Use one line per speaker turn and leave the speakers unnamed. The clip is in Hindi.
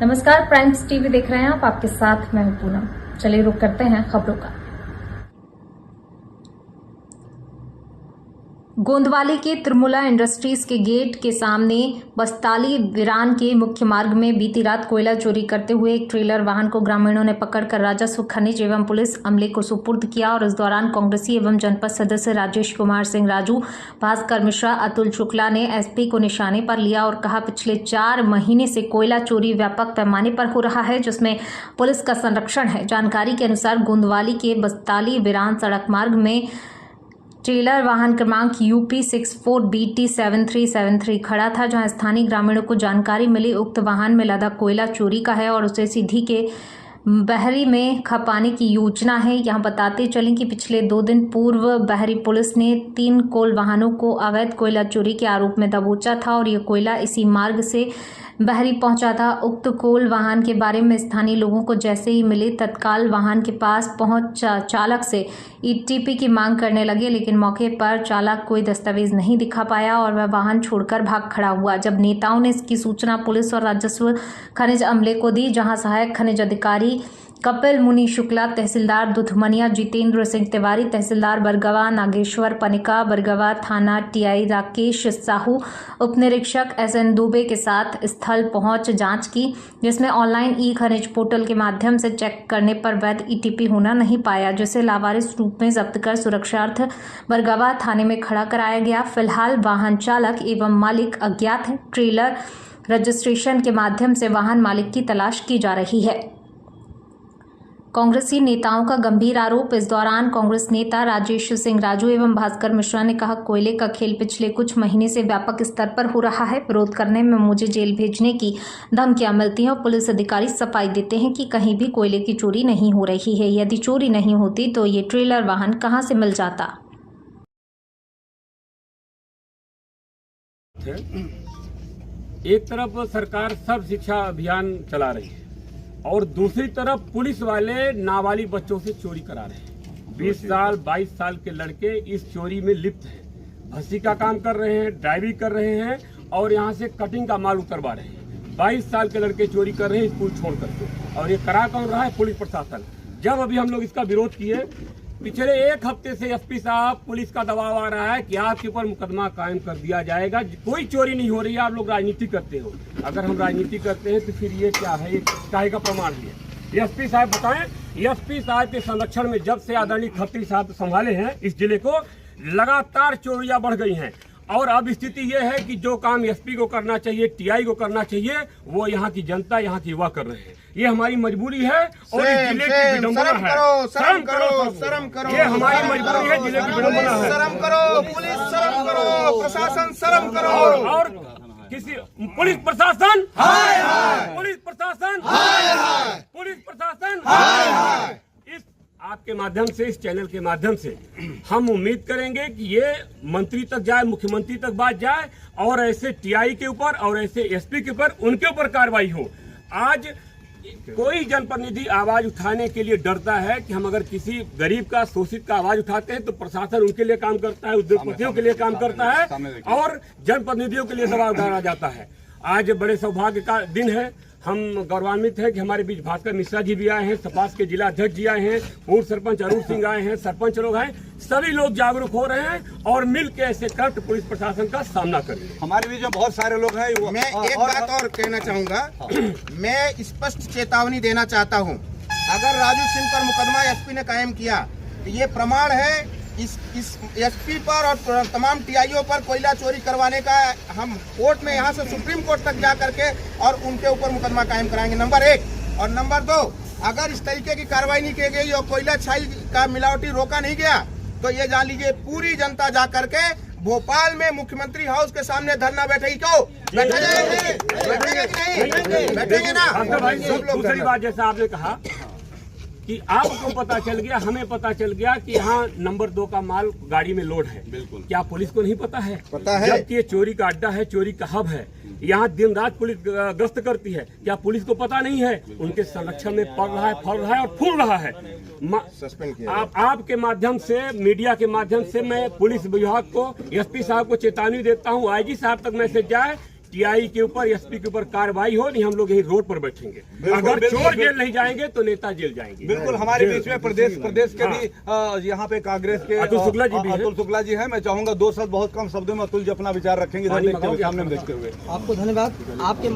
नमस्कार, प्राइम्स टीवी देख रहे हैं आप। आपके साथ मैं हूं पूनम। चलिए रुक करते हैं खबरों का। गोंदवाली के त्रिमुला इंडस्ट्रीज के गेट के सामने बस्ताली विरान के मुख्य मार्ग में बीती रात कोयला चोरी करते हुए एक ट्रेलर वाहन को ग्रामीणों ने पकड़कर राजस्व, खनिज एवं पुलिस अमले को सुपुर्द किया और इस दौरान कांग्रेसी एवं जनपद सदस्य राजेश कुमार सिंह राजू, भास्कर मिश्रा, अतुल शुक्ला ने एसपी को निशाने पर लिया और कहा, पिछले 4 महीने से कोयला चोरी व्यापक पैमाने पर हो रहा है, जिसमें पुलिस का संरक्षण है। जानकारी के अनुसार गोंदवाली के बस्ताली विरान सड़क मार्ग में ट्रेलर वाहन क्रमांक UP 64BT 7373 खड़ा था, जहां स्थानीय ग्रामीणों को जानकारी मिली उक्त वाहन में लदा कोयला चोरी का है और उसे सीधी के बहरी में खपाने की योजना है। यहां बताते चलें कि पिछले 2 दिन पूर्व बहरी पुलिस ने 3 कोल वाहनों को अवैध कोयला चोरी के आरोप में दबोचा था और यह कोयला इसी मार्ग से बहरी पहुंचा था। उक्त कोल वाहन के बारे में स्थानीय लोगों को जैसे ही मिले तत्काल वाहन के पास पहुंच चालक से ETP की मांग करने लगे, लेकिन मौके पर चालक कोई दस्तावेज नहीं दिखा पाया और वह वाहन छोड़कर भाग खड़ा हुआ। जब नेताओं ने इसकी सूचना पुलिस और राजस्व खनिज अमले को दी, जहां सहायक खनिज अधिकारी कपिल मुनि शुक्ला, तहसीलदार दुधमनिया जितेंद्र सिंह तिवारी, तहसीलदार बरगवा नागेश्वर पनिका, बरगवा थाना TI राकेश साहू, उप निरीक्षक SN दुबे के साथ स्थल पहुंच जांच की, जिसमें ऑनलाइन खनिज पोर्टल के माध्यम से चेक करने पर वैध ETP होना नहीं पाया, जिसे लावारिस रूप में जब्त कर सुरक्षार्थ बरगवा थाने में खड़ा कराया गया। फिलहाल वाहन चालक एवं मालिक अज्ञात है। ट्रेलर रजिस्ट्रेशन के माध्यम से वाहन मालिक की तलाश की जा रही है। कांग्रेसी नेताओं का गंभीर आरोप। इस दौरान कांग्रेस नेता राजेश सिंह राजू एवं भास्कर मिश्रा ने कहा, कोयले का खेल पिछले कुछ महीने से व्यापक स्तर पर हो रहा है। विरोध करने में मुझे जेल भेजने की धमकियां मिलती हैं और पुलिस अधिकारी सफाई देते हैं कि कहीं भी कोयले की चोरी नहीं हो रही है। यदि चोरी नहीं होती तो ये ट्रेलर वाहन कहां से मिल जाता।
एक तरफ सरकार सर्व शिक्षा अभियान चला रही है और दूसरी तरफ पुलिस वाले नाबालिग बच्चों से चोरी करा रहे हैं। 20 साल 22 साल के लड़के इस चोरी में लिप्त हैं। भस्सी का काम कर रहे हैं, ड्राइविंग कर रहे हैं और यहाँ से कटिंग का माल उतरवा रहे हैं। 22 साल के लड़के चोरी कर रहे हैं स्कूल छोड़ करके, और ये करा कौन रहा है? पुलिस प्रशासन। जब अभी हम लोग इसका विरोध किए, पिछले 1 हफ्ते से SP साहब पुलिस का दबाव आ रहा है कि आपके ऊपर मुकदमा कायम कर दिया जाएगा, कोई चोरी नहीं हो रही है, आप लोग राजनीति करते हो। अगर हम राजनीति करते हैं तो फिर ये क्या है? ये काहे का प्रमाण है? SP साहब बताएं। SP साहब के संरक्षण में जब से आदरणीय खत्री साहब संभाले हैं इस जिले को, लगातार चोरियां बढ़ गई हैं और अब स्थिति ये है कि जो काम SP को करना चाहिए, TI को करना चाहिए, वो यहाँ की जनता, यहाँ की युवा कर रहे हैं। ये हमारी मजबूरी है और इस जिले की विडंबना है।
शर्म करो, शर्म करो।
ये हमारी मजबूरी है, जिले की विडंबना है।
शर्म करो, पुलिस शर्म करो, प्रशासन शर्म करो।
और किसी पुलिस प्रशासन,
हाय हाय,
पुलिस प्रशासन,
हाय हाय,
पुलिस प्रशासन,
हाय हाय।
इस आपके माध्यम से, इस चैनल के माध्यम से हम उम्मीद करेंगे कि ये मंत्री तक जाए, मुख्यमंत्री तक बात जाए और ऐसे TI के ऊपर और ऐसे SP के ऊपर, उनके ऊपर कार्रवाई हो। आज कोई जनप्रतिनिधि आवाज उठाने के लिए डरता है कि हम अगर किसी गरीब का, शोषित का आवाज उठाते हैं तो प्रशासन उनके लिए काम करता है, उद्योगपतियों के लिए काम करता है और जनप्रतिनिधियों के लिए दबाव डाला जाता है। आज बड़े सौभाग्य का दिन है। हम गौरवान्वित हैं कि हमारे बीच भास्कर मिश्रा जी भी आए हैं, सपास के जिला अध्यक्ष जी आए हैं, पूर्व सरपंच अरुण सिंह आए हैं, सरपंच लोग आए, सभी लोग जागरूक हो रहे हैं और मिलकर ऐसे करप्ट पुलिस प्रशासन का सामना कर रहे हैं।
हमारे बीच में बहुत सारे लोग हैं।
मैं एक बात और कहना चाहूंगा। मैं स्पष्ट चेतावनी देना चाहता हूं, अगर राजू सिंह पर मुकदमा SP ने कायम किया तो ये प्रमाण है इस SP पर और तमाम TIओ पर कोयला चोरी करवाने का। हम कोर्ट में यहाँ से सुप्रीम कोर्ट तक जा करके और उनके ऊपर मुकदमा कायम कराएंगे, नंबर 1। और नंबर 2, अगर इस तरीके की कार्रवाई नहीं की गई और कोयला छाई का मिलावटी रोका नहीं गया तो ये जान लीजिए पूरी जनता जा करके भोपाल में मुख्यमंत्री हाउस के सामने धरना बैठेगी। क्यों बैठेंगे? बैठेंगे ना सब लोग।
दूसरी बात, जैसा आपने कहा कि आपको पता चल गया, हमें पता चल गया कि यहाँ नंबर 2 का माल गाड़ी में लोड है।
बिल्कुल।
क्या पुलिस को नहीं पता है?
पता है।
जबकि ये चोरी का अड्डा है, चोरी का हब है, यहाँ दिन रात पुलिस गश्त करती है। क्या पुलिस को पता नहीं है? उनके संरक्षण में पड़ रहा है, फल रहा है और फूल रहा है।
सस्पेंड किया।
आपके माध्यम से, मीडिया के माध्यम से मैं पुलिस विभाग को, SP साहब को चेतावनी देता हूँ, IG साहब तक मैसेज जाए टीआई के ऊपर, एसपी के ऊपर कार्रवाई हो, नहीं हम लोग यही रोड पर बैठेंगे। अगर चोर जेल नहीं जाएंगे तो नेता जेल जाएंगे।
बिल्कुल, हमारे बीच में प्रदेश के भी यहाँ पे कांग्रेस के
अतुल शुक्ला जी भी हैं।
अतुल शुक्ला जी हैं। मैं चाहूंगा 2 शब्द बहुत कम शब्दों में अतुल जी अपना विचार रखेंगे सामने देखते हुए।
आपको धन्यवाद। आपके